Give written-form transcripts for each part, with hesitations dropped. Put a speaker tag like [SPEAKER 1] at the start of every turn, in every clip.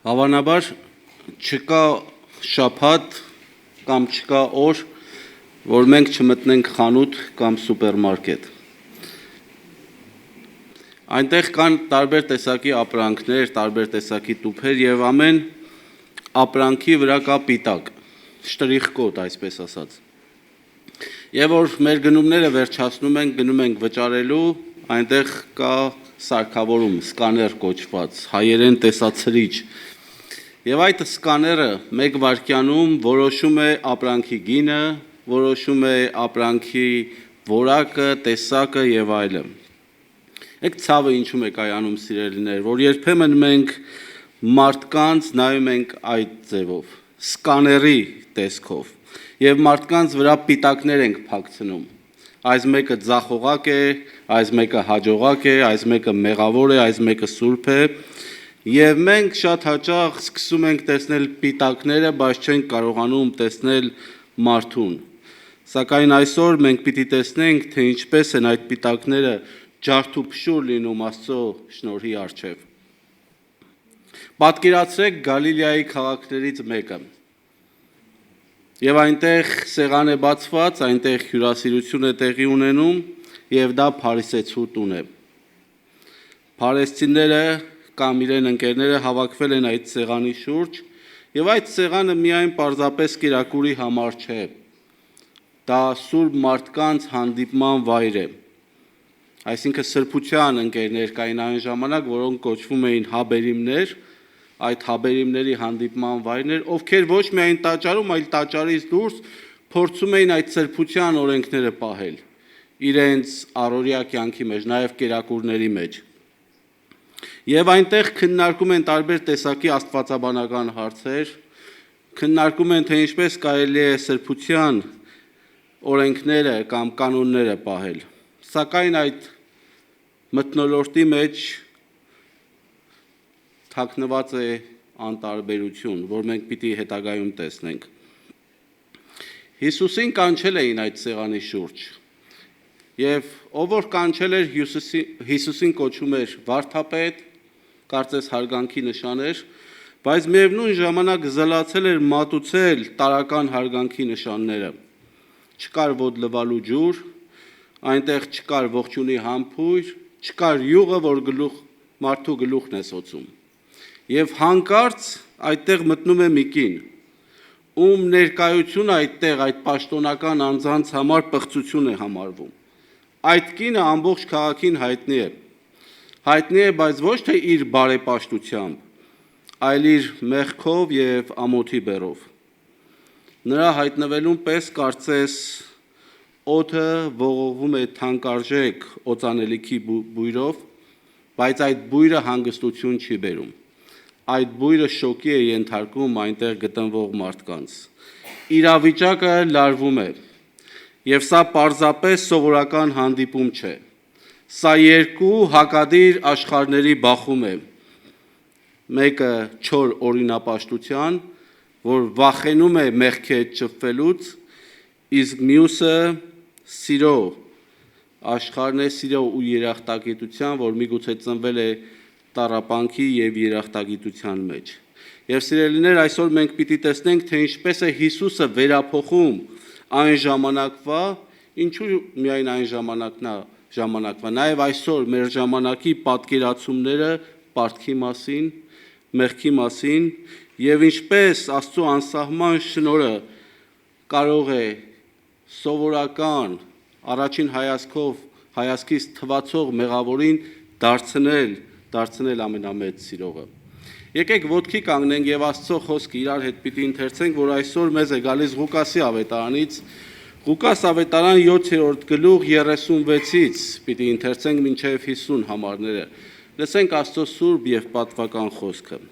[SPEAKER 1] Հավանաբար չկա շաբաթ կամ չկա օր, որ մենք չմտնենք խանութ կամ սուպերմարկետ։ Այնտեղ կան տարբեր տեսակի ապրանքներ, տարբեր տեսակի տուփեր եւ ամեն ապրանքի վրա կա պիտակ, շտրիխ կոդ, այսպես ասած։ Եվ որ մեր գնումները վերջացնում ենք, գնում ենք վճարելու, այնտեղ կա սարքավորում, սկաներ կոչված, հայերեն տեսացրիչ։ Եվ այդ սկաները մեկ վայրկյանում որոշում է ապրանքի գինը, որոշում է ապրանքի որակը, տեսակը եւ այլն։ Եք ցավը ինչու է կայանում, սիրելիներ, որ երբեմն մենք մարդկանց նայում ենք այդ ձևով, սկաների տեսքով, եւ մարդկանց վրա պիտակներ ենք փակցնում։ Այս մեկը ձախողակ է, այս մեկը հաջողակ է, այս մեկը մեղավոր է, այս մեկը սուրբ է։ Եվ մենք շատ հաճախ սկսում ենք տեսնել պիտակները, բայց չենք կարողանում տեսնել մարդուն։ Սակայն այսօր մենք պիտի տեսնենք, թե ինչպես են այդ պիտակները ջարդուփշուր լինում Աստծո շնորհի առջև։ Պատկերացրեք Գալիլեայի քաղաքներից մեկը։ Եվ այնտեղ սեղան է բացված, այնտեղ հյուրասիրություն է տեղի ունենում, եւ դա փարիսեցու տուն է։ Փարիսեցիները կամ իրեն ընկերները հավաքվել են այդ սեղանի շուրջ, եւ այդ սեղանը միայն պարզապես կերակուրի համար չէ։ Դա սուրբ մարդկանց հանդիպման վայր է։ Այսինքն սրբության ընկերներ կային այն ժամանակ, որոնք կոչվում էին հաբերիմներ, այդ հաբերիմների հանդիպման վայրներ, ովքեր ոչ միայն տաճարում, այլ տաճարից դուրս փորձում էին այդ սրբության օրենքները պահել իրենց առօրյա կյանքի մեջ, նաև կերակուրների մեջ։ Եվ այնտեղ քննարկում են տարբեր տեսակի աստվածաբանական հարցեր, քննարկում են, թե ինչպես կարելի է սրբության օրենքները կամ կանոնները պահել։ Սակայն այդ մթնոլորտի մեջ թաքնված է անտարբերություն, որ մենք պիտի հետագայում տեսնենք։ Հիսուսին կանչել էին այդ սեղանի շուրջ, եւ ով որ կանչել էր Հիսուսին կոչում էր վարդապետ, կարծես հարգանքի նշան էր, բայց միևնույն ժամանակ զլացել էր մատուցել տարական հարգանքի նշանները։ Չկար ոդլվալու ջուր, այնտեղ չկար ողջունի համբույր, չկար յուղը, որ մարդու գլուխն է սոցում։ Եվ հանկարծ այդտեղ մտնում է մի կին, ում ներկայությունը այդտեղ այդ պաշտոնական անձանց համար պղծություն է համարվում։ Այդ կինը ամբողջ քաղաքին հայտնի է, բայց ոչ թե իր բարեպաշտությամբ, այլ իր մեղքով եւ ամոթի բեռով։ Նրա հայտնվելուն պես կարծես օդը ողողվում է թանկարժեք օծանելիքի բույրով, բայց այդ բույրը հանգստություն չի բերում։ Այդ բույրը շոկի է ենթարկում այնտեղ գտնվող մարդկանց։ Իրավիճակը լարվում է, եւ սա պարզապես սովորական հանդիպում չէ։ Սա երկու հակադիր աշխարհների բախում է։ Մեկը չոր օրինապաշտության, որ վախենում է մեղքի հետ շփվելուց, իսկ մյուսը սիրո աշխարհն է, սիրո ու երախտագիտության, որ միգուցե ծնվել է տառապանքի եւ երախտագիտության մեջ։ Եվ սիրելիներ, այսօր մենք պիտի տեսնենք, թե ինչպես է Հիսուսը վերափոխում այն ժամանակվա, ինչու միայն այն ժամանակվա, նաեւ այսօր մեր ժամանակի պատկերացումները պարտքի մասին, մեղքի մասին, եւ ինչպես Աստծո անսահման շնորհը կարող է սովորական առաջին հայացքից թվացող մեղավորին դարձնել ամենամեծ սիրողը։ Եկեք ոտքի կանգնենք եւ Աստծո խոսքը իրար հետ պիտի ընթերցենք, որ այսօր մեզ է գալիս Ղուկասի ավետարանից, Ղուկաս ավետարան 7-րդ գլուխ 36-ից պիտի ընթերցենք մինչեւ 50 համարները։ Լսենք Աստծո սուրբ եւ պատվական խոսքը։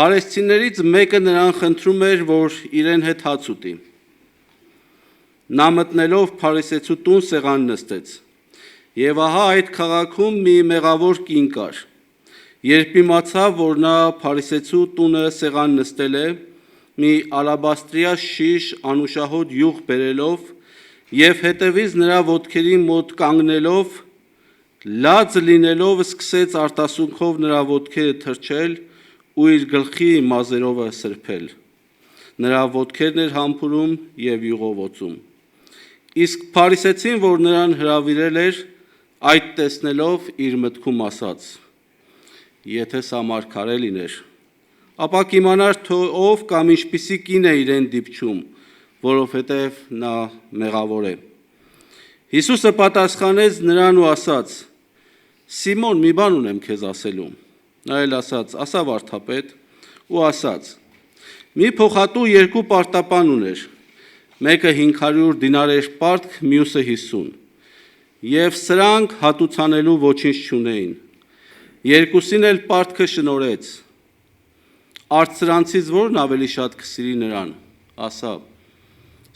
[SPEAKER 1] Փարիսեցիներից մեկը նրան խնդրում էր, որ իրեն հետ հաց ուտի։ Նա մտնելով փարիսեցու տուն սեղան նստեց։ Եվ ահա այդ քաղաքում մի մեղավոր կին կար։ Երբ իմացավ, որ նա փարիսեցու տունը սեղան նստել է, մի ալաբաստրիա շիշ անուշահոտ յուղ բերելով եւ հետևից նրա ոտքերի մոտ կանգնելով, լաց լինելով սկսեց արտասունքով նրա ոտքերը թրջել ու իր գլխի մազերովը սրբել։ Նրա ոտքերն էր համբուրում և յուղովոցում։ Իսկ փարիսեցին, որ նրան հրավիրել էր, այդ տեսնելով իր մտքում ասաց. եթե սա մարգարե լիներ, ապա կիմանար թե ով կամ ինչպիսի կին է իրեն դիպչում, որովհետև նա մեղավոր է։ Հիսուսը պատասխանեց նրան ու ասաց. Սիմոն, մի բան ունեմ քեզ ասելու։ Նա էլ ասաց. ասա վարդապետ, ու ասաց. մի փոխատու երկու պարտապան ուներ, մեկը 500 դինար էր պարտք, մյուսը 50, և սրանք հատուցանելու ոչինչ չունեին։ Երկուսին էլ պարտքը շնորհեց։ Արդ սրանցից որն ավելի շատ կսիրի նրան, ասավ։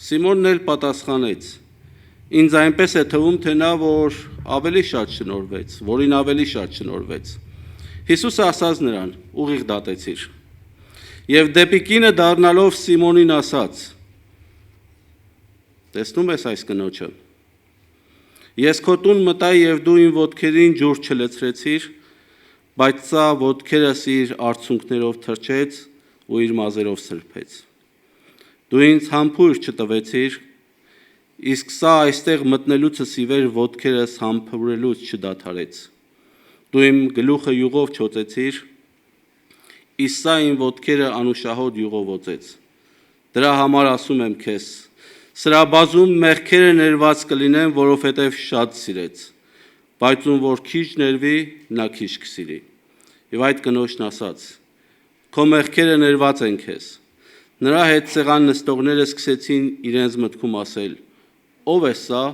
[SPEAKER 1] Սիմոնն էլ պատասխանեց. ինձ այնպես է թվում, թե նա, որ ավելի շատ շնորհվեց, որին ավելի շատ շնորհվեց։ Հիսուսը ասաց նրան. ուղիղ դատեցիր։ Եվ դեպի կինը դառնալով Սիմոնին ասաց. տեսնում ես այս կնոջը։ Ես քո տուն մտա և դու իմ ոտքերին ջուր չլցրեցիր, բայց սա ոտքերս իր արցունքներով թրջեց ու իր մազերով սրբեց։ Դու ինձ համբույր չտվեցիր, իսկ սա այստեղ մտնելուցս ի վեր ոտքերս համբուրելուց չդադարեց։ Դու իմ գլուխը յուղով չոծեցիր, իսկ սա իմ ոտքերը անուշահոտ յուղով օծեց։ Դրա համար ասում եմ քեզ, սրա բազում մեղքերը ներված կլինեն, որովհետև շատ սիրեց, բայց ում որ քիչ ներվի, նա քիչ կսիրի։ Եվ այդ կնոջն ասաց. քո մեղքերը ներված են քեզ։ Նրա հետ սեղան նստողները սկսեցին իրենց մտքում ասել. ով է սա,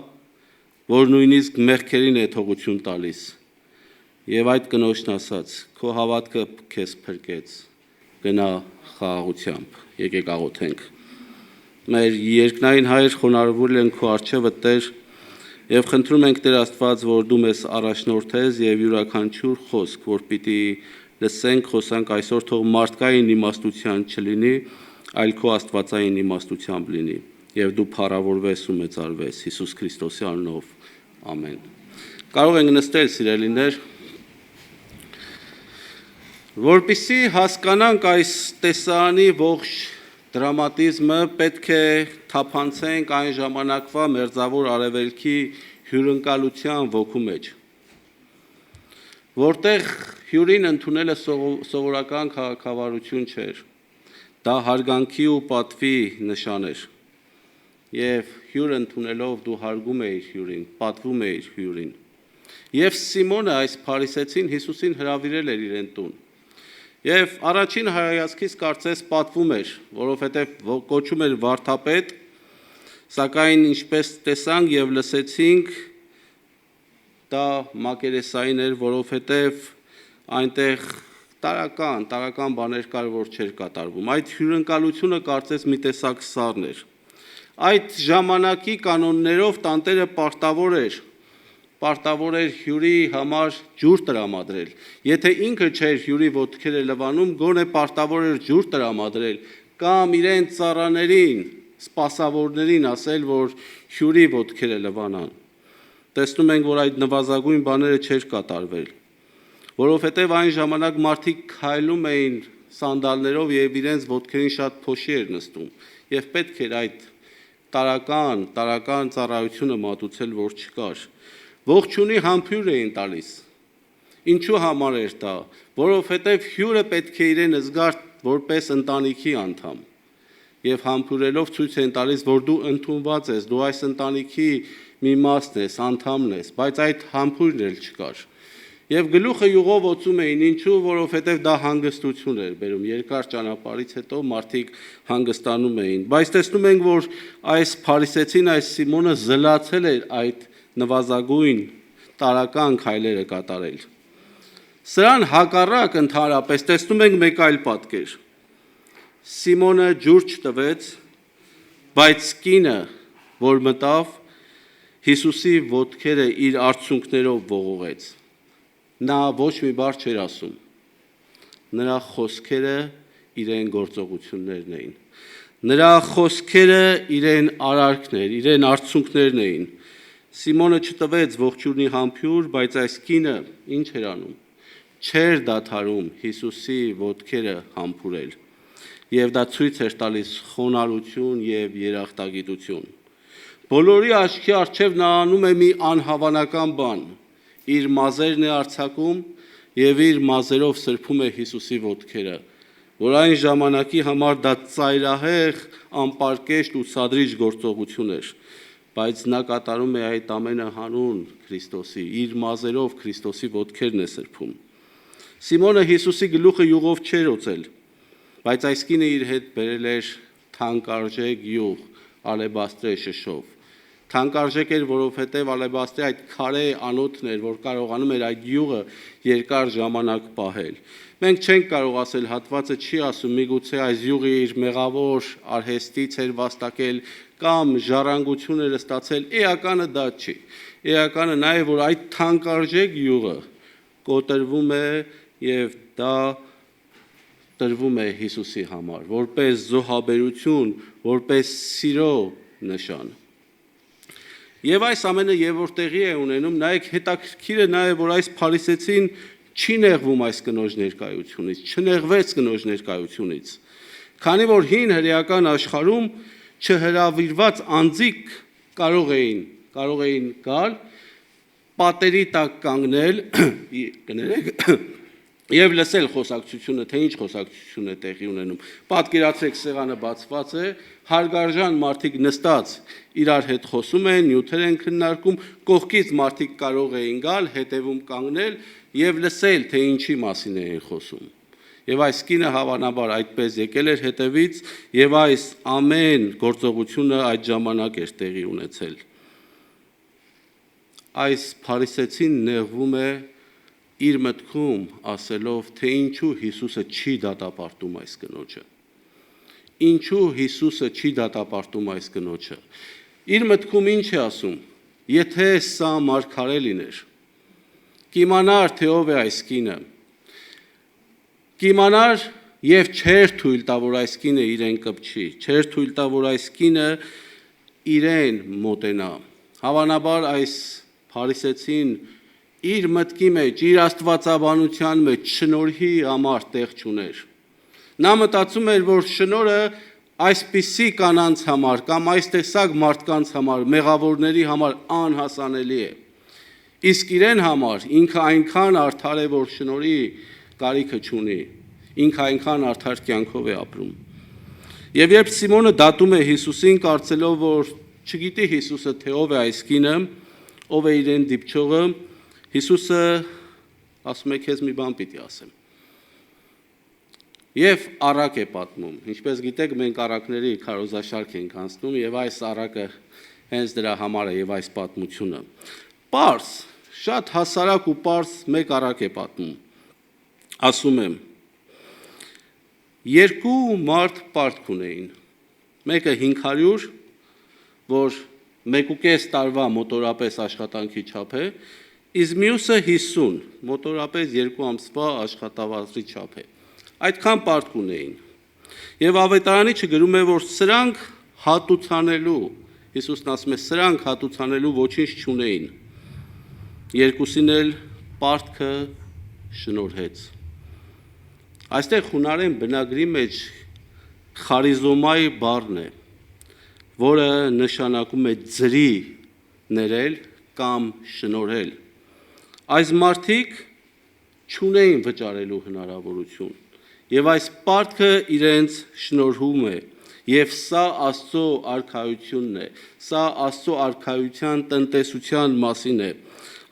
[SPEAKER 1] որ նույնիսկ մեղքերին է թողություն տալիս։ Եվ այդ կնոջն ասաց. քո հավատքը քեզ փրկեց, գնա խաղաղությամբ։ Եկեք աղոթենք։ Մեր երկնային Հայր, խոնարհվել ենք քո առջևը, Տեր, եւ խնդրում ենք Տեր Աստված, որ դու մեզ առաջնորդես եւ յուրաքանչյուր խոսք, որ պիտի լսենք, խոսանք այսօր, թող մարդկային իմաստության չլինի, այլ քո աստվածային իմաստությամբ լինի։ Եվ դու փառավորվես ու մեծարվես Հիսուս Քրիստոսի անունով։ Ամեն։ Կարող ենք նստել, սիրելիներ, որպեսզի հասկանանք այս տեսարանի ողջ դրամատիզմը, պետք է թափանցենք այն ժամանակվա մերձավոր արևելքի հյուրընկալության ոգու մեջ, որտեղ հյուրին ընդունելը սովորական քաղաքավարություն չէր, դա հարգանքի ու պատվի նշան էր, և հյուր ընդունելով դու հարգում էիր հյուրին, պատվում էիր հյուրին, և Սիմոնը այս փարիսեցին Հիսուսին հրավիրել էր իրեն տուն, և առաջին հայացքից կարծես պատվում էր, որովհետև կոչում էր վարդապետ, սակայն ինչպես տեսանք և լսեցինք, դա մակերեսային էր, որովհետև այնտեղ տարական բաներ կար, որ չէր կատարվում։ Այդ հյուրընկալությունը կարծես մի տեսակ սառն էր։ Այդ ժամանակի կանոններով տանտերը պարտավոր էր հյուրի համար ջուր տրամադրել։ Եթե ինքը չէր հյուրի ոտքերը լվանում, գոնե պարտավոր էր ջուր տրամադրել կամ իրենց ծառաներին, սպասավորներին ասել, որ հյուրի ոտքերը լվանան։ Տեսնում ենք, որ այդ նվազագույն բաները չէր կատարվել, որովհետև այն ժամանակ մարդիկ քայլում էին սանդալներով և իրենց ոտքերին շատ փոշի էր նստում, և պետք էր այդ տարական ծառայությունը մատուցել, որ չկար։ Ողջունի համբույր էին տալիս։ Ինչու համար էր դա, որովհետև հյուրը պետք է իրեն զգար որպես ընտանիքի անդամ, և համբուրելով ցույց են տալիս, որ դու ընդունված ես, դու այս ընտանիքի մի մասն ես, անդամն ես, բայց այդ համբույրն էլ չկար։ Եվ գլուխը յուղով օծում էին, ինչու, որովհետև դա հանգստություն էր բերում, երկար ճանապարհից հետո մարդիկ հանգստանում էին, բայց տեսնում ենք, որ այս փարիսեցին, այս Սիմոնը զլացել էր այդ նվազագույն տարական քայլերը կատարել։ Սրան հակառակ ընդհանրապես տեսնում ենք մեկ այլ պատկեր։ Սիմոնը ջուր չտվեց, բայց կինը, որ մտավ, Հիսուսի ոտքերը իր արցունքներով ողողեց։ Նա ոչ մի բառ չէր ասում։ Նրա խոսքերը իրեն գործողություններն էին։ Նրա խոսքերը իրեն արարքներ, իրեն արցունքներն էին։ Սիմոնը չտվեց ողջունի համբույր, բայց այս կինը ինչ էր անում։ չէր դադարում Հիսուսի ոտքերը համբուրել, եւ դա ցույց էր տալիս խոնարհություն եւ երախտագիտություն։ Բոլորի աչքի առջև նա անում է մի անհավանական բան, իր մազերն է արձակում եւ իր մազերով սրբում է Հիսուսի ոտքերը, որ այն ժամանակի համար դա ծայրահեղ, անպարկեշտ ու սադրիչ գործողություն էր, բայց նա կատարում է այդ ամենը հանուն Քրիստոսի, իր մազերով Քրիստոսի ոտքերն է սրբում։ Սիմոնը Հիսուսի գլուխը յուղով չէր օծել, բայց այս կինը իր հետ բերել էր թանկարժեք յուղ ալեբաստրե շշով։ Թանկարժեք էր, որովհետև ալեբաստրե այդ քարե անոթն էր, որ կարողանում էր այդ յուղը երկար ժամանակ պահել։ Մենք չենք կարող ասել, հատվածը չի ասում, միգուցե այս յուղը իր մեղավոր արհեստից էր վաստակել կամ ժառանգություն էր ստացել, էականը դա չի։ Էականը նա է, որ այդ թանկարժեք յուղը կոտրվում է եւ դա տրվում է Հիսուսի համար, որպես զոհաբերություն, որպես սիրո նշան։ Եվ այս ամենը եւ որ տեղի է ունենում, նայեք հետաքրքիրը նա է, որ այս փարիսեցին չի նեղվում այս կնոջ ներկայությունից, չնեղվեց կնոջ ներկայությունից, քանի որ հին հրեական աշխարհում չհրավիրված անձիկ կարող էին գալ, պատերի տակ կանգնել, կներեք, եւ լսել խոսակցությունը, թե ինչ խոսակցություն է տեղի ունենում։ Պատկերացրեք, սեղանը բացված է, հարգարժան մարդիկ նստած իրար հետ խոսում են, նյութեր են քննարկում, կողքից մարդիկ կարող էին գալ, հետևում կանգնել եւ լսել, թե ինչի մասին են խոսում։ Եվ այս կինը հավանաբար այդպես եկել էր հետևից եւ այս ամեն գործողությունը այդ ժամանակ էր տեղի ունեցել։ Այս փարիսեցին նեղվում է իր մտքում ասելով, թե ինչու Հիսուսը չի դատապարտում այս կնոջը։ Ինչու Հիսուսը չի դատապարտում այս կնոջը։ Իր մտքում ինչ է ասում. եթե սա մարգարե լիներ, կիմանար, թե ով է այս կինը, կիմանար եւ չէր թույլ տա, որ այս կինը իրեն կպչի, չէր թույլ տա, որ այս կինը իրեն մոտենա։ Հավանաբար այս փարիսեցին իր մտքի մեջ, իր աստվածաբանության մեջ շնորհի համար տեղ չուներ։ Նա մտածում էր, որ շնորհը այսպիսի կանանց համար կամ այս տեսակ մարդկանց համար, մեղավորների համար անհասանելի է։ Իսկ իրեն համար ինքը այնքան արդար է, որ շնորհի կարիքը չունի, ինքը այնքան արդար կյանքով է ապրում։ Եվ երբ Սիմոնը դատում է Հիսուսին, կարծելով, որ չգիտի Հիսուսը, թե ով է այս կինը, ով է իրեն դիպչողը, Հիսուսը ասում է, քեզ մի բան պիտի ասեմ։ Եվ առակ է պատմում։ Ինչպես գիտեք, մենք առակների քարոզաշարք ենք անցնում եւ այս առակը հենց դրա համար է եւ այս պատմությունը։ Պարս, շատ հասարակ ու պարս մեկ առակ է պատմում։ Ասում եմ. երկու մարդ պարտք ունեին։ Մեկը 500, որ 1.5 տարվա մոտորապես աշխատանքի չափ է, իսկ մյուսը 50, մոտորապես 2 ամսվա աշխատավարձի չափ է։ Այդքան պարտք ունեին։ Եվ ավետարանի չգրում է, որ սրանք հատուցանելու, Հիսուսն ասում է, սրանք հատուցանելու ոչինչ չունեին։ Երկուսին էլ պարտքը շնորհեց։ Այստեղ հունարեն բնագրի մեջ խարիզոմայի բառն է, որը նշանակում է ձրի ներել կամ շնորհել։ Այս մարդիկ չունեին վճարելու հնարավորություն, եւ այս պարտքը իրենց շնորհում է, եւ սա Աստծո արքայությունն է, սա Աստծո արքայության տնտեսության մասին է։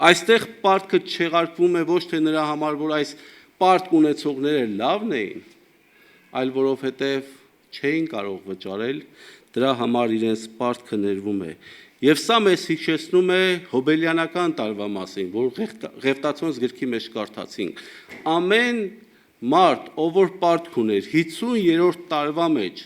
[SPEAKER 1] Այստեղ պարտքը չեղարկվում է ոչ թե նրա համար, որ այս պարտք ունեցողները լավն էին, այլ որովհետև չէին կարող վճարել, դրա համար իրենց պարտքը ներվում է։ Եվ սա մեզ հիշեցնում է հոբելյանական տարվա մասին, որ Ղևտացոնց գրքի մեջ կարդացինք։ Ամեն մարդ, ով որ պարտք ուներ 50-րդ տարվա մեջ,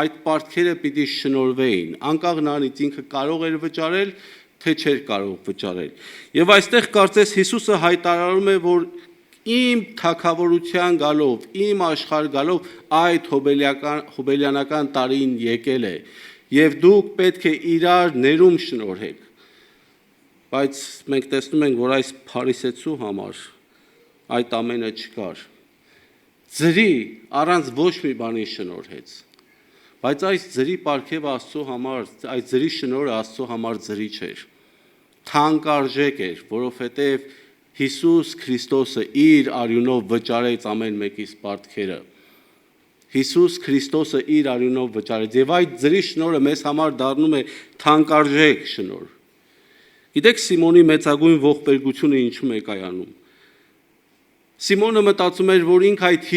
[SPEAKER 1] այդ պարտքերը պիտի շնորհվեին, անկախ նրանից ինքը կարող էր վճարել, թե չէր կարող վճարել։ Եվ այստեղ կարծես Հիսուսը հայտարարում է, որ իմ թագավորության գալով, իմ աշխարհ գալով այդ հոբելյանական տարին եկել է, եւ դուք պետք է իրար ներում շնորհեք։ Բայց մենք տեսնում ենք, որ այս փարիսեցու համար այդ ամենը չկար։ Ձրի առանց ոչ մի բանի շնորհեց։ Բայց այս ձրի պարգևը Աստծո համար, այս ձրի շնորհը Աստծո համար ձրի չէր։ Թանկարժեք էր, որովհետև Հիսուս Քրիստոսը իր արյունով վճարեց ամեն մեկիս պարտքերը։ Հիսուս Քրիստոսը իր արյունով վճարեց, եւ այդ ձրի շնորհը մեզ համար դառնում է թանկարժեք շնորհ։ Գիտեք Սիմոնի մեծագույն ողբերգությունը ինչու է կայանում։ Սիմոնը մտածում էր, որ ինքը այդ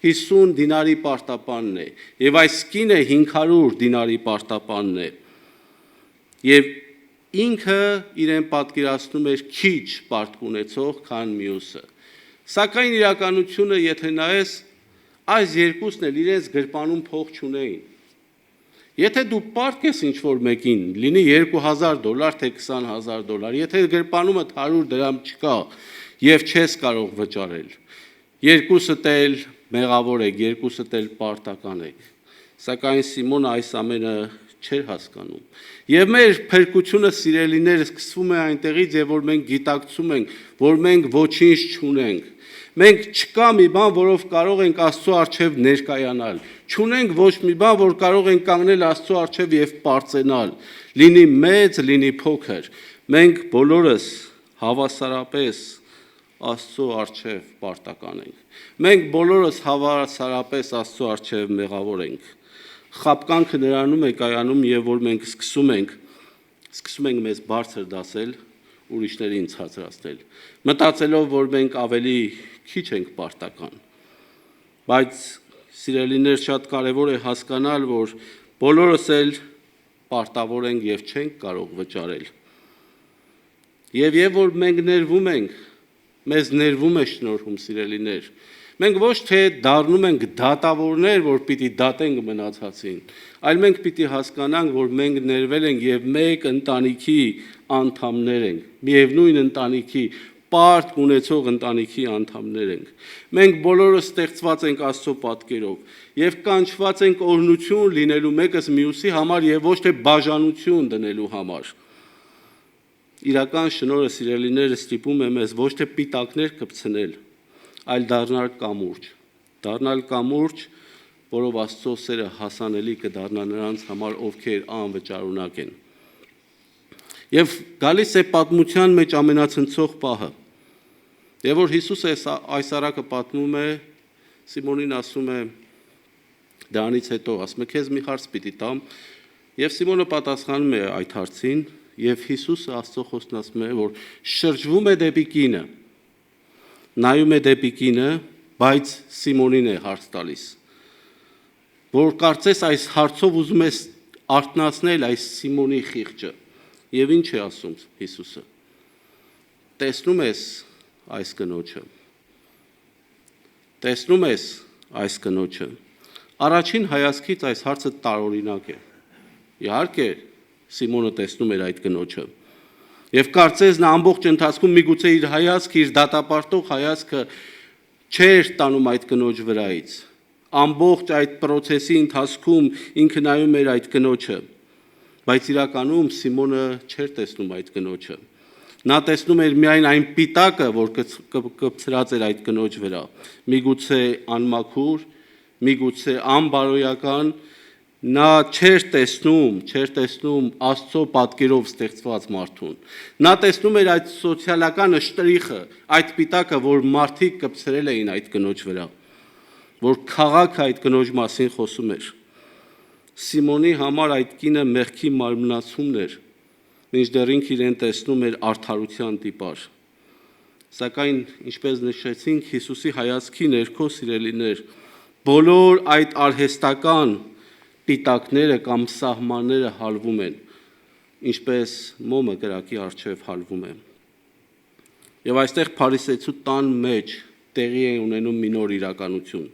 [SPEAKER 1] 50 դինարի պարտապանն է, եւ այս կինը 500 դինարի պարտապանն է։ Եվ ինքը իրեն պատկերացնում էր քիչ պարտք ունեցող, քան մյուսը։ Սակայն իրականությունը, եթե նայես, այս երկուսն էլ իրենց գրպանում փող չունեին։ Եթե դու պարտք ես ինչ-որ մեկին, լինի $2000, թե $20,000, եթե գրպանումդ 100 դրամ չկա եւ չես կարող վճարել, երկուսդ էլ մեղավոր եք, երկուսդ էլ պարտական եք։ Սակայն Սիմոնը այս ամենը չէր հասկանում։ Եվ մեր փրկությունը, սիրելիներ, սկսվում է այնտեղից, եւ որ մենք գիտակցում ենք, որ մենք ոչինչ չունենք։ Մենք չկա մի բան, որով կարող ենք Աստծո առջև ներկայանալ։ Չունենք ոչ մի բան, որ կարող ենք կանգնել Աստծո առջև եւ պարծենալ, լինի մեծ, լինի փոքր։ Մենք բոլորս հավասարապես Աստծո առջև պարտական ենք։ Մենք բոլորս հավասարապես Աստծո առջև մեղավոր ենք։ Խաբկանքը նրանում է կայանում, եւ որ մենք սկսում ենք մեզ բարձր դասել, ուրիշներին ցածրացնել, մտածելով, որ մենք ավելի քիչ ենք պարտական։ Բայց սիրելիներ, շատ կարևոր է հասկանալ, որ բոլորս էլ պարտավոր ենք եւ չենք կարող վճարել։ Եվ որ մենք ներվում ենք, մեզ ներվում է շնորհում, սիրելիներ։ Մենք ոչ թե դառնում ենք դատավորներ, որ պիտի դատենք մնացածին, այլ մենք պիտի հասկանանք, որ մենք ներվել ենք եւ մեկ ընտանիքի անդամներ ենք, միևնույն ընտանիքի, պարտք ունեցող ընտանիքի անդամներ ենք։ Մենք բոլորս ստեղծված ենք Աստծո պատկերով եւ կանչված ենք օրհնություն լինելու մեկս մյուսի համար եւ ոչ թե բաժանություն դնելու համար։ Իրական շնորհը, սիրելիները, ստիպում է մեզ ոչ թե պիտակներ կպցնել, այլ դառնալ կամուրջ, որով Աստծո սերը հասանելի կդառնա նրանց համար, ովքեր անվճարունակ են։ Եվ գալիս է պատմության մեջ ամենացնցող պահը։ Եվ որ Հիսուսը այս առակը պատմում է, Սիմոնին ասում է, դրանից հետո ասում է, քեզ մի հարց պիտի տամ, եւ Սիմոնը պատասխանում է այդ հարցին, եւ Հիսուսը Աստծո խոսքն ասում է, որ շրջվում է դեպի կինը, նայում է դեպի կինը, բայց Սիմոնին է հարց տալիս, որ կարծես այս հարցով ուզում է արթնացնել այս Սիմոնի խիղճը։ Եվ ինչ է ասում Հիսուսը։ Տեսնում ես այս կնոջը։ Առաջին հայացքից այս հարցը տարօրինակ է։ Իհարկե Սիմոնը տեսնում էր այդ կնոջը։ Եվ կարծես նա ամբողջ ընթացքում միգուցե իր հայացքը, իր դատապարտող հայացքը չէր տանում այդ կնոջ վրայից։ Ամբողջ այդ process-ի ընթացքում ինքը նայում էր այդ կնոջը, բայց իրականում Սիմոնը չէր տեսնում այդ կնոջը։ Նա տեսնում էր միայն այն պիտակը, որ կպցրած էր այդ կնոջ վրա, միգուցե անմաքուր, միգուցե անբարոյական, նա չէր տեսնում Աստծո պատկերով ստեղծված մարդուն։ Նա տեսնում էր այդ սոցիալական շտրիխը, այդ պիտակը, որ մարդիկ կպցրել էին այդ կնոջ վրա, որ քաղաքը այդ կնոջ մասին խոսում էր։ Սիմոնի համար այդ կինը մեղքի մարմնացումն էր, մինչդեռ ինքը իրեն տեսնում էր արդարության տիպար։ Սակայն, ինչպես նշեցինք, Հիսուսի հայացքի ներքո, սիրելիներ, բոլոր այդ արհեստական պիտակները կամ սահմանները հալվում են, ինչպես մոմը կրակի առջև հալվում է։ Եվ այստեղ փարիսեցու տան մեջ տեղի է ունենում մի նոր իրականություն։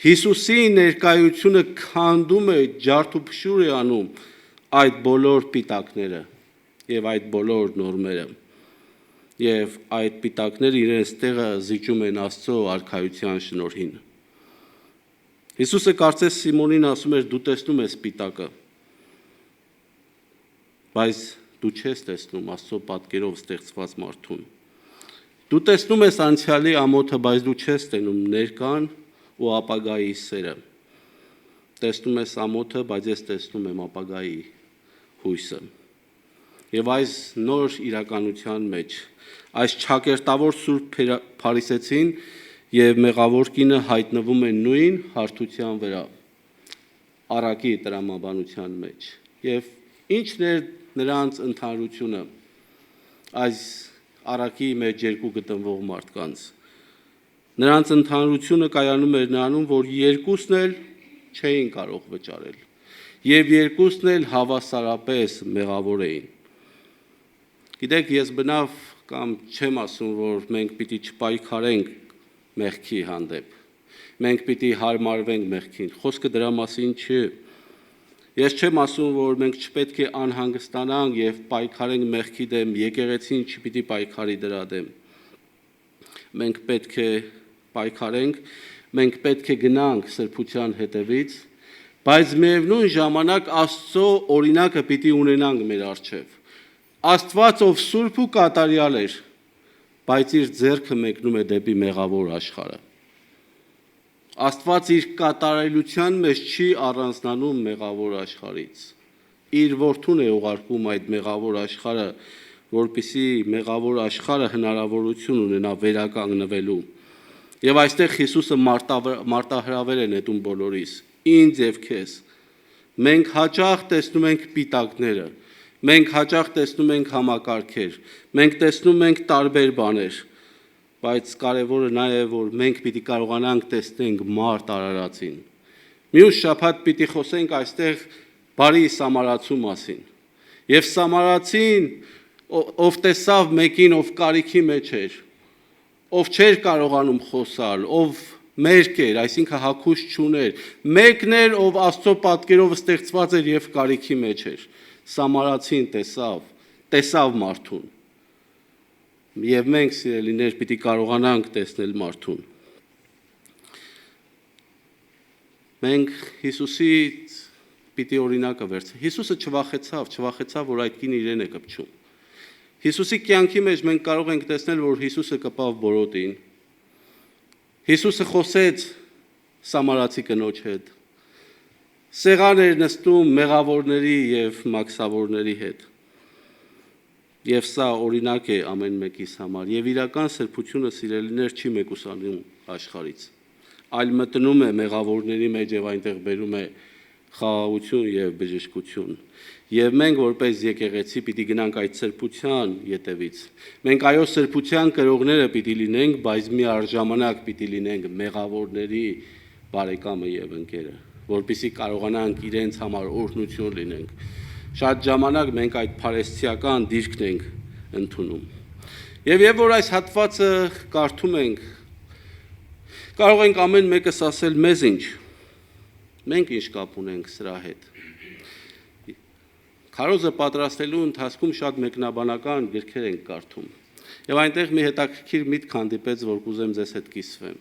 [SPEAKER 1] Հիսուսի ներկայությունը քանդում է, ջարդուփշուր է անում այդ բոլոր պիտակները եւ այդ բոլոր նորմերը։ Եվ այդ պիտակները իրենց տեղը զիջում են Աստծո արքայության շնորհին։ Հիսուսը կարծես Սիմոնին ասում էր, դու տեսնում ես պիտակը, բայց դու չես տեսնում Աստծո պատկերով ստեղծված մարդուն։ Դու տեսնում ես անցյալի ամոթը, բայց դու չես տենում ներկան ու ապագայի սերը։ Տեսնում ես ամոթը, բայց ես տեսնում եմ ապագայի հույսը։ Եվ այս նոր իրականության մեջ, այս չակերտավոր սուրբ փարիսեցին եւ մեղավոր կինը հայտնվում են նույն հարթության վրա, առակի տրամաբանության մեջ։ Եվ ինչն էր նրանց ընդհանրությունը այս առակի մեջ երկու գտնվող մարդկանց։ Նրանց ընդհանրությունը կայանում էր նրանում, որ երկուսն էլ չէին կարող վճարել եւ երկուսն էլ հավասարապես մեղավոր էին։ Գիտեք, ես բնավ կամ չեմ ասում, որ մենք պիտի չպայքարենք մեղքի հանդեպ։ Մենք պիտի հարմարվենք մեղքին։ Խոսքը դրա մասին չի։ Ես չեմ ասում, որ մենք չպետք է անհանգստանանք եւ պայքարենք մեղքի դեմ, եկեղեցին չպիտի պայքարի դրա դեմ։ Մենք պետք է պայքարենք, մենք պետք է գնանք սրբության հետևից, բայց միևնույն ժամանակ Աստծո օրինակը պիտի ունենանք մեր առջև։ Աստված ով սուրբ ու կատարյալ էր, բայց իր ձեռքը մեկնում է դեպի մեղավոր աշխարհը։ Աստված իր կատարելության մեջ չի առանձնանում մեղավոր աշխարհից։ Իր որդուն է ուղարկում այդ մեղավոր աշխարհը, որպեսզի մեղավոր աշխարհը հնարավորություն ունենա վերականգնվելու։ Եվ այստեղ Հիսուսը մարտահրավեր է նետում բոլորիս, ինձ եւ քեզ։ Մենք հաճախ տեսնում ենք պիտակները, մենք հաճախ տեսնում ենք համակարգեր, մենք տեսնում ենք տարբեր բաներ, բայց կարևորը նա է, որ մենք պիտի կարողանանք տեսնենք մարդ արարածին։ Մյուս շաբաթ պիտի խոսենք այստեղ բարի սամարացու մասին։ Եվ սամարացին, ով տեսավ մեկին, ով կարիքի մեջ էր, ով չէր կարողանում խոսալ, ով մերկ էր, այսինքն հագուստ չուներ, մեկն էր, ով Աստծո պատկերով ստեղծված էր եւ կարիքի մեջ էր։ Սամարացին տեսավ մարդուն։ Եվ մենք, սիրելիներ, պիտի կարողանանք տեսնել մարդուն։ Մենք Հիսուսից պիտի օրինակը վերցնենք։ Հիսուսը չվախեցավ, որ այդ կինը իրեն է կպչում։ Հիսուսի կյանքի մեջ մենք կարող ենք տեսնել, որ Հիսուսը կպավ բորոտին։ Հիսուսը խոսեց սամարացի կնոջ հետ։ Սեղան էր նստում մեղավորների եւ մաքսավորների հետ։ Եվ սա օրինակ է ամեն մեկիս համար։ Եվ իրական սրբությունը, սիրելիներ, չի մեկուսանում աշխարհից, այլ մտնում է մեղավորների մեջ եւ այնտեղ բերում է խաղաղություն եւ բժշկություն։ Եվ մենք որպես եկեղեցի պիտի գնանք այդ սրբության ետևից։ Մենք այո սրբության կրողները պիտի լինենք, բայց միառժամանակ պիտի լինենք մեղավորների բարեկամը եւ ընկերը, որպեսզի կարողանանք իրենց համար օրհնություն լինենք։ Շատ ժամանակ մենք այդ փարեսցիական դիրքն ենք ընդունում։ Եվ որ այս հատվածը կարդում ենք, կարող ենք ամեն մեկս ասել մեզ ինչ։ Մենք ինչ կապ ունենք սրա հետ։ Քարոզը պատրաստելու ընթացքում շատ մեկնաբանական գրքեր ենք կարդում։ Եվ այնտեղ մի հետաքրքիր միտք հանդիպեց, որ կուզեմ ձեզ հետ կիսվեմ։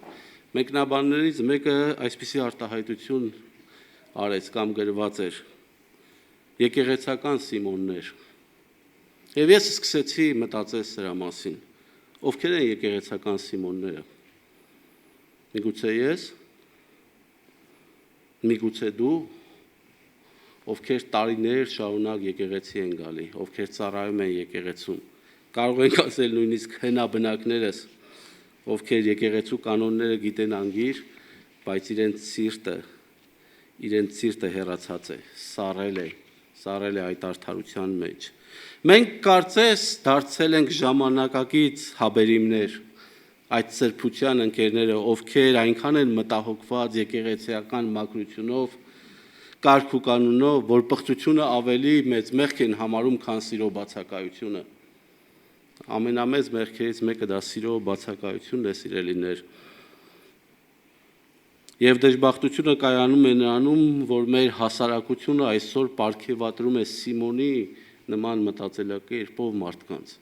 [SPEAKER 1] Մեկնաբաններից մեկը այսպիսի արտահայտություն արեց կամ գրված էր. եկեղեցական սիմոններ։ Եվ ես սկսեցի մտածել սրա մասին։ Ովքեր են եկեղեցական սիմոնները։ Միգուցե ես, միգուցե դու, ովքեր տարիներ շարունակ եկեղեցի են գալի, ովքեր ծառայում են եկեղեցում, կարող ենք ասել նույնիսկ հնաբնակներս, ովքեր եկեղեցու կանոնները գիտեն անգիր, բայց իրենց սիրտը հեռացած է, սառել է այդ արդարության մեջ։ Մենք կարծես դարձել ենք ժամանակակից հաբերիմներ, այդ սրբության ընկերները, ովքեր այնքան են մտահոգված եկեղեցիական մաքրությունով, կարգ ու կանոնով, որ պղծությունը ավելի մեծ մեղք են համարում, քան սիրո բացակայությունը։ Ամենամեծ մեղքերից մեկը դա սիրո բացակայությունն է, սիրելիներ։ Եվ դժբախտությունը կայանում է նրանում, որ մեր հասարակությունը այսօր պարգևատրում է Սիմոնի նման մտածելակերպով մարդկանց,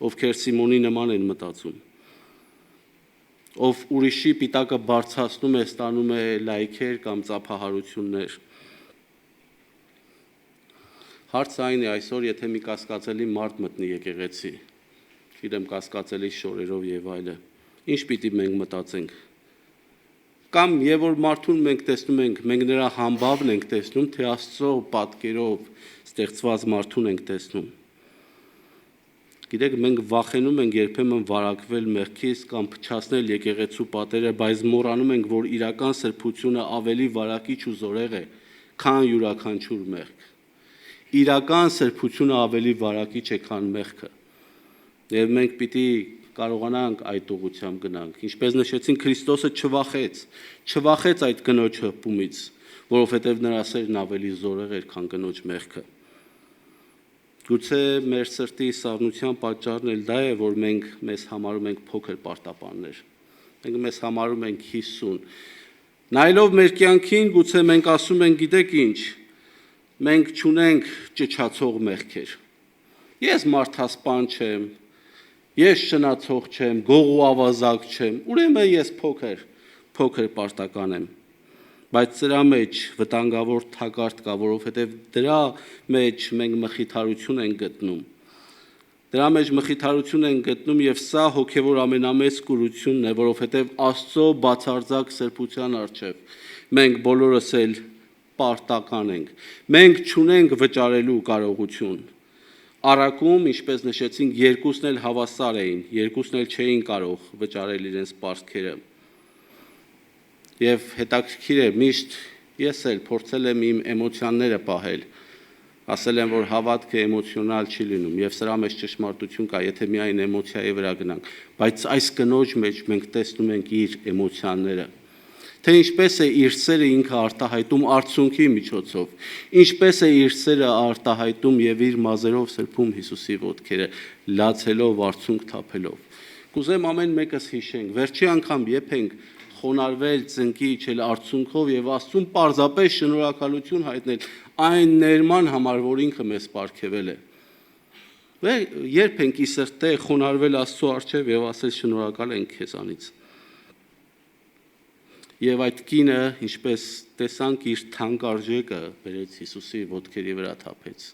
[SPEAKER 1] ովքեր Սիմոնի նման են մտածում, ով ուրիշի պիտակը բարձրացնում է, ստանում է լայքեր կամ ծափահարություններ։ Հարցը այն է այսօր, եթե մի կասկածելի մարդ մտնի եկեղեցի, իրեմ կասկածելի շորերով եւ այլը։ Ինչ պիտի մենք մտածենք։ Կամ եւ որ մարդուն մենք տեսնում ենք, մենք նրա համբավն ենք տեսնում, թե Աստծո պատկերով ստեղծված մարդուն ենք տեսնում։ Գիտեք, մենք վախենում ենք երբեմն վարակվել մեղքից կամ փչացնել եկեղեցու պատերը, բայց մոռանում ենք, որ իրական սրբությունը ավելի վարակիչ ու զորեղ է, քան յուրաքանչյուր մեղք։ Իրական սրբությունը ավելի վարակիչ է, քան մեղքը։ Եվ մենք պիտի կարողանանք այդ ուղղությամբ գնանք։ Ինչպես նշեցին, Քրիստոսը չվախեց այդ կնոջ հպումից, որովհետև նրա սերն ավելի զորեղ էր, քան կնոջ մեղքը։ Գուցե մեր սրտի սառնության պատճառն էլ դա է, որ մենք մեզ համարում ենք փոքր պարտապաններ։ Մենք մեզ համարում ենք 50։ Նայելով մեր կյանքին, գուցե մենք ասում ենք, գիտեք ինչ, մենք չունենք ճչացող մեղքեր։ Ես մարդասպան չեմ, ես շնացող չեմ, գող ու ավազակ չեմ, ուրեմն ես փոքր պարտական եմ։ Բայց դրա մեջ վտանգավոր թակարդ կա, որովհետև դրա մեջ մենք մխիթարություն ենք գտնում։ Դրա մեջ մխիթարություն ենք գտնում եւ սա հոգեվոր ամենամեծ կուրությունն է, որովհետև Աստծո բացարձակ սրբության առջև մենք բոլորս էլ պարտական ենք։ Մենք չունենք վճարելու կարողություն։ Արակում, ինչպես նշեցինք, երկուսն էլ հավասար էին, երկուսն էլ չէին կարող վճարել իրենց պարտքերը։ Եվ հետաքրքիր է, միշտ ես էլ փորձել եմ իմ էմոցիաները պահել, ասել եմ, որ հավատքը էմոցիոնալ չի լինում, եւ սրա մեջ ճշմարտություն կա, եթե միայն էմոցիայի վրա գնանք, բայց այս կնոջ մեջ մենք տեսնում ենք իր էմոցիաները, թե ինչպես է իր սերը ինքը արտահայտում արցունքի միջոցով, ինչպես է իր սերը արտահայտում եւ իր մազերով սրբում Հիսուսի ոտքերը, լացելով արցունք թափելով։ Կուզեմ ամեն մեկս հիշենք, վերջի անգամ երբ ենք խոնարհվել ծնկի իջել արցունքով եւ Աստծուն պարզապես շնորհակալություն հայտնել այն ներման համար, որ ինքը մեզ պարգևել է։ Երբ ենք ի սրտե խոնարհվել Աստծո առջև եւ ասել շնորհակալ ենք քեզանից։ Եվ այդ կինը, ինչպես տեսանք, իր թանկարժեքը բերեց Հիսուսի ոտքերի վրա թափեց։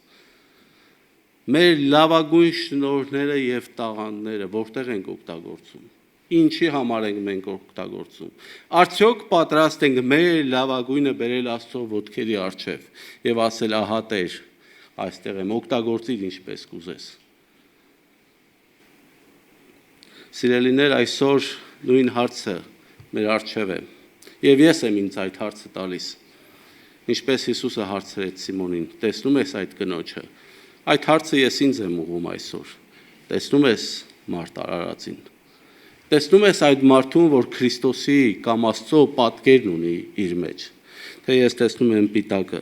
[SPEAKER 1] Մեր լավագույն շնորհները եւ տաղանդները որտեղ ենք օգտագործում։ Ինչի համար ենք մենք օգտագործում։ Արդյոք պատրաստ ենք մեր լավագույնը բերել Աստծո ոտքերի առջև եւ ասել, ահա Տեր, այստեղ եմ, օգտագործիր ինչպես կուզես։ Սիրելիներ, այսօր նույն հարցը մեր առջև է։ Եվ ես եմ ինձ այդ հարցը տալիս։ Ինչպես Հիսուսը հարցրեց Սիմոնին, տեսնում ես այդ կնոջը։ Այդ հարցը ես ինձ եմ ուղղում այսօր։ Տեսնում ես մարդ արարածին։ Տեսնում ես այդ մարդուն, որ Քրիստոսի կամ Աստծո պատկերն ունի իր մեջ, թե ես տեսնում եմ պիտակը։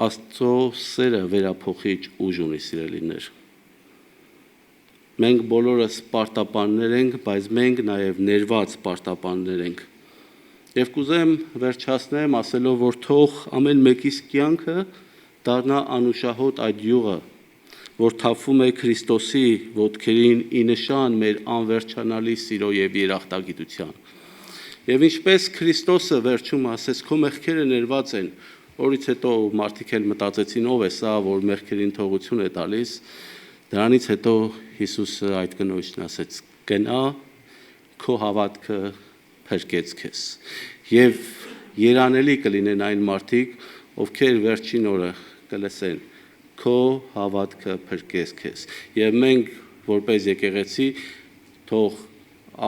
[SPEAKER 1] Աստծո սերը վերափոխիչ ուժ ունի, սիրելիներ։ Մենք բոլորս պարտապաններ ենք, բայց մենք նաև ներված պարտապաններ ենք։ Եվ կուզեմ վերջացնեմ ասելով, որ թող ամեն մեկիս կյանքը դառնա անուշահոտ այդ յուղը, որ թափվում է Քրիստոսի ոտքերին ի նշան մեր անվերջանալի սիրո եւ երախտագիտության։ Եվ ինչպես Քրիստոսը վերջում ասեց, քո մեղքերը ներված են, որից հետո մարդիկ էլ մտածեցին, ով է սա, որ մեղքերին թողություն է տալիս։ Դրանից հետո Հիսուսը այդ կնոջն ասեց. գնա, քո հավատքը փրկեց քեզ։ Եվ երանելի կլինեն այն մարդիկ, ովքեր վերջին օրը կլսեն. քո հավատքը փրկեց քեզ։ Եվ մենք որպես եկեղեցի թող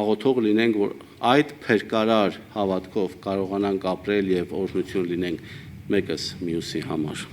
[SPEAKER 1] աղոթող լինենք, որ այդ փրկարար հավատքով կարողանանք ապրել եւ օրհնություն լինենք մեկս մյուսի համար։